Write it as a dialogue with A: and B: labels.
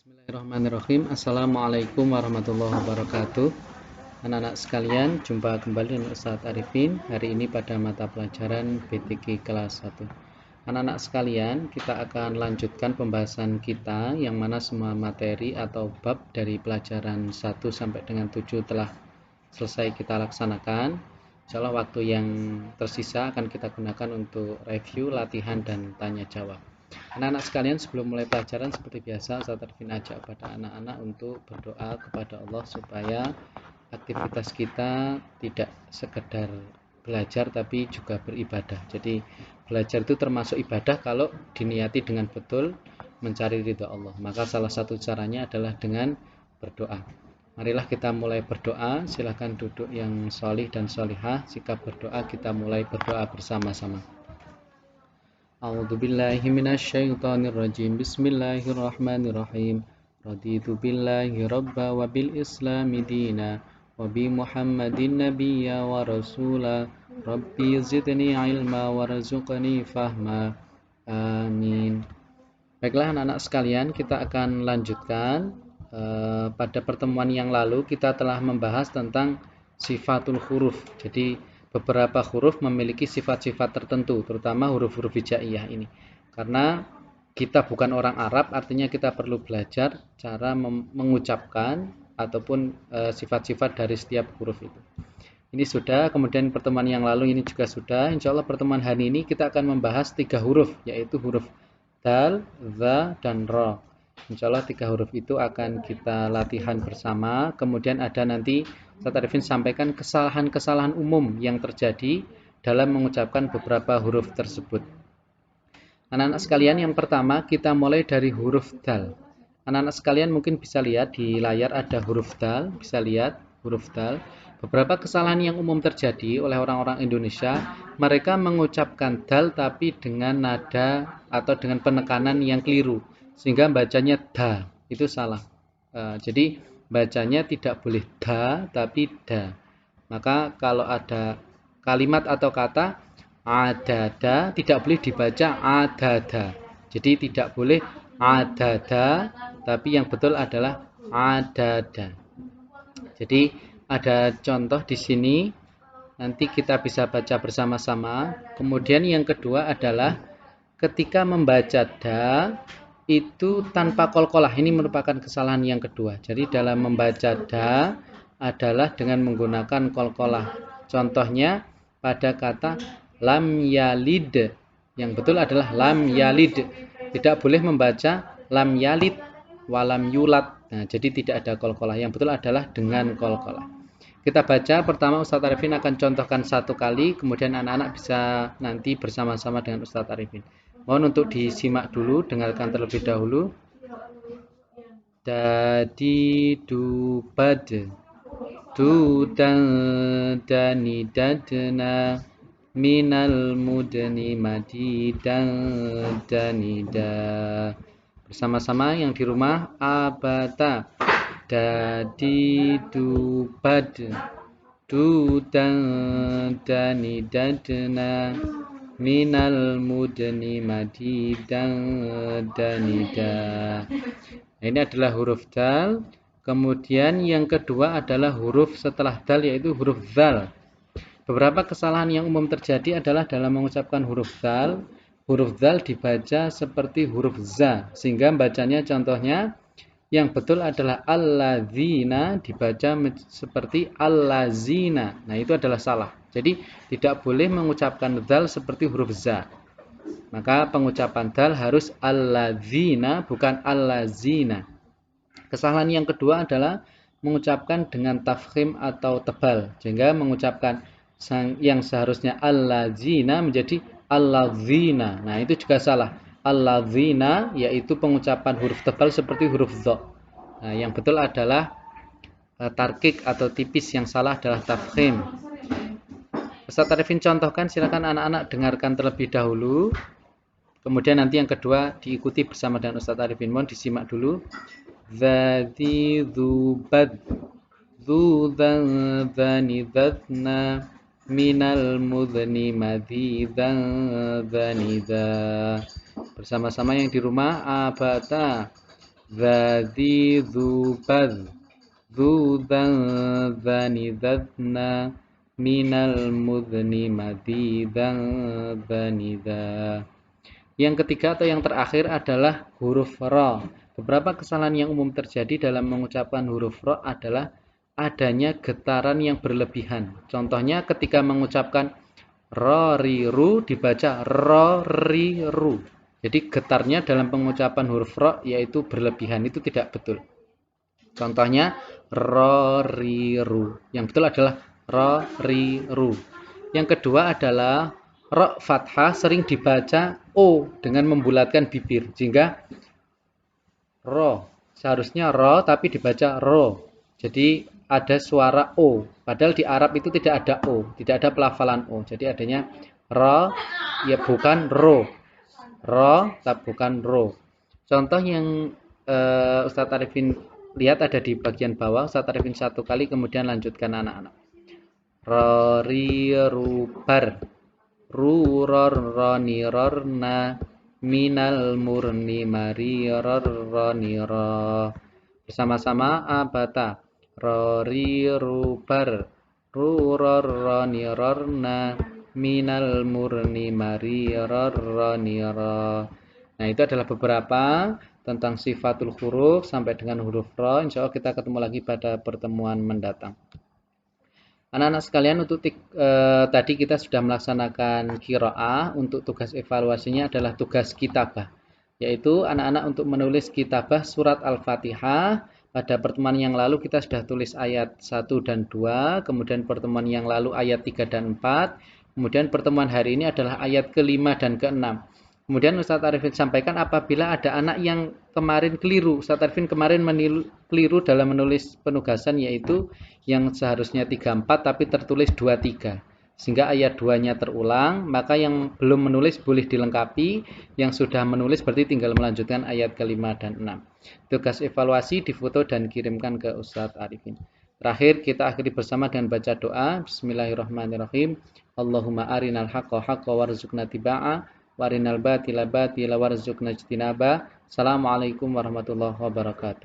A: Bismillahirrahmanirrahim. Assalamualaikum warahmatullahi wabarakatuh. Anak-anak sekalian, jumpa kembali dengan Ustadz Arifin. Hari ini pada mata pelajaran BTG kelas 1. Anak-anak sekalian, kita akan lanjutkan pembahasan kita yang mana semua materi atau bab dari pelajaran 1 sampai dengan 7 telah selesai kita laksanakan. Insyaallah waktu yang tersisa akan kita gunakan untuk review, latihan, dan tanya jawab. Anak-anak sekalian, sebelum mulai pelajaran seperti biasa, Ustaz Arifin ajak pada anak-anak untuk berdoa kepada Allah supaya aktivitas kita tidak sekedar belajar tapi juga beribadah. Jadi belajar itu termasuk ibadah kalau diniati dengan betul mencari ridha Allah. Maka salah satu caranya adalah dengan berdoa. Marilah kita mulai berdoa. Silahkan duduk yang sholih dan sholihah. Sikap berdoa, kita mulai berdoa bersama-sama. A'udzu billahi minasyaitonir rajim. Bismillahirrahmanirrahim. Raditu billahi rabba wa bil islami dina wa bi Muhammadin nabiyya wa rasula. Rabbi zidni ilma warzuqni fahma. Amin. Baiklah anak-anak sekalian, kita akan lanjutkan. Pada pertemuan yang lalu kita telah membahas tentang sifatul huruf. Jadi beberapa huruf memiliki sifat-sifat tertentu, terutama huruf-huruf hijaiyah ini. Karena kita bukan orang Arab, artinya kita perlu belajar cara mengucapkan ataupun sifat-sifat dari setiap huruf itu. Ini sudah, kemudian pertemuan yang lalu ini juga sudah. Insya Allah pertemuan hari ini kita akan membahas 3 huruf, yaitu huruf dal, za, dan ro. Insya Allah 3 huruf itu akan kita latihan bersama. Kemudian ada nanti Ustaz Arifin sampaikan kesalahan-kesalahan umum yang terjadi dalam mengucapkan beberapa huruf tersebut. Anak-anak sekalian, yang pertama kita mulai dari huruf dal. Anak-anak sekalian mungkin bisa lihat di layar ada huruf dal, bisa lihat huruf dal. Beberapa kesalahan yang umum terjadi oleh orang-orang Indonesia, mereka mengucapkan dal tapi dengan nada atau dengan penekanan yang keliru, sehingga bacanya da, itu salah. Jadi bacanya tidak boleh da tapi da. Maka kalau ada kalimat atau kata adada, tidak boleh dibaca adada. Jadi tidak boleh adada, tapi yang betul adalah adada. Jadi ada contoh di sini, nanti kita bisa baca bersama-sama. Kemudian yang kedua adalah ketika membaca da itu tanpa qalqalah. Ini merupakan kesalahan yang kedua. Jadi dalam membaca da adalah dengan menggunakan qalqalah. Contohnya pada kata lam yalid. Yang betul adalah lam yalid. Tidak boleh membaca lam yalid walam yulad. Nah, jadi tidak ada qalqalah. Yang betul adalah dengan qalqalah. Kita baca pertama, Ustadz Arifin akan contohkan 1 kali, kemudian anak-anak bisa nanti bersama-sama dengan Ustadz Arifin. Mohon untuk disimak dulu, dengarkan terlebih dahulu. Dadi dubad du dan dani dadna minal mudni madi dan danida. Bersama-sama yang di rumah, abata dadi dubad du dan dani dadna minal mudni madi dan danida. Nah, ini adalah huruf dal. Kemudian yang kedua adalah huruf setelah dal, yaitu huruf zal. Beberapa kesalahan yang umum terjadi adalah dalam mengucapkan huruf zal. Huruf zal dibaca seperti huruf za, sehingga bacanya contohnya yang betul adalah allazina dibaca seperti allazina. Nah, itu adalah salah. Jadi tidak boleh mengucapkan zal seperti huruf za. Maka pengucapan dal harus allazina, bukan allazina. Kesalahan yang kedua adalah mengucapkan dengan tafkhim atau tebal, sehingga mengucapkan yang seharusnya allazina menjadi allazina. Nah, itu juga salah. Allazina yaitu pengucapan huruf tebal seperti huruf dha. Nah, yang betul adalah tarkik atau tipis, yang salah adalah tafkhim. Ustadz Arifin contohkan, silakan anak-anak dengarkan terlebih dahulu. Kemudian nanti yang kedua diikuti bersama dengan Ustadz Arifin. Mohon disimak dulu. Dzati dzubad dzu dzani dzatna minal mudni madzi dzanida. Bersama-sama yang di rumah, abata Dzadi dzubad dzudan dzani dzadna minal mudni madidan dzanidza. Yang ketiga atau yang terakhir adalah huruf ra. Beberapa kesalahan yang umum terjadi dalam mengucapkan huruf ra adalah adanya getaran yang berlebihan. Contohnya ketika mengucapkan ro ri ru dibaca ro ri ru. Jadi getarnya dalam pengucapan huruf ra yaitu berlebihan, itu tidak betul. Contohnya ro ri ru. Yang betul adalah ro ri ru. Yang kedua adalah ro fathah sering dibaca o dengan membulatkan bibir, sehingga ro seharusnya ro tapi dibaca ro. Jadi ada suara o, padahal di Arab itu tidak ada o, tidak ada pelafalan o. Jadi adanya ro ya bukan ro. Ro tapi bukan ro. Contoh yang Ustadz Arifin lihat ada di bagian bawah. Ustadz Arifin satu kali kemudian lanjutkan anak-anak. Ro ri ru bar ru ror roni rorna minal murni mari ror roni ro. Bersama-sama abata ro ri ru bar ru ror roni rorna minal murni mari ror roni ro. Nah, itu adalah beberapa tentang sifatul huruf sampai dengan huruf ro. Insya Allah kita ketemu lagi pada pertemuan mendatang. Anak-anak sekalian, untuk tadi kita sudah melaksanakan qiraah. Untuk tugas evaluasinya adalah tugas kitabah, yaitu anak-anak untuk menulis kitabah surat Al-Fatihah. Pada pertemuan yang lalu kita sudah tulis ayat 1 dan 2, kemudian pertemuan yang lalu ayat 3 dan 4, kemudian pertemuan hari ini adalah ayat ke-5 dan ke-6. Kemudian Ustadz Arifin sampaikan apabila ada anak yang kemarin keliru. Ustadz Arifin kemarin keliru dalam menulis penugasan, yaitu yang seharusnya 34 tapi tertulis 23. Sehingga ayat 2-nya terulang, maka yang belum menulis boleh dilengkapi, yang sudah menulis berarti tinggal melanjutkan ayat ke-5 dan 6. Tugas evaluasi difoto dan kirimkan ke Ustadz Arifin. Terakhir kita akhiri bersama dengan baca doa. Bismillahirrahmanirrahim. Allahumma arinal haqqa haqqa warzuqna tiba'a warinal batila batila warzuqna ijtinaba. Assalamualaikum warahmatullahi wabarakatuh.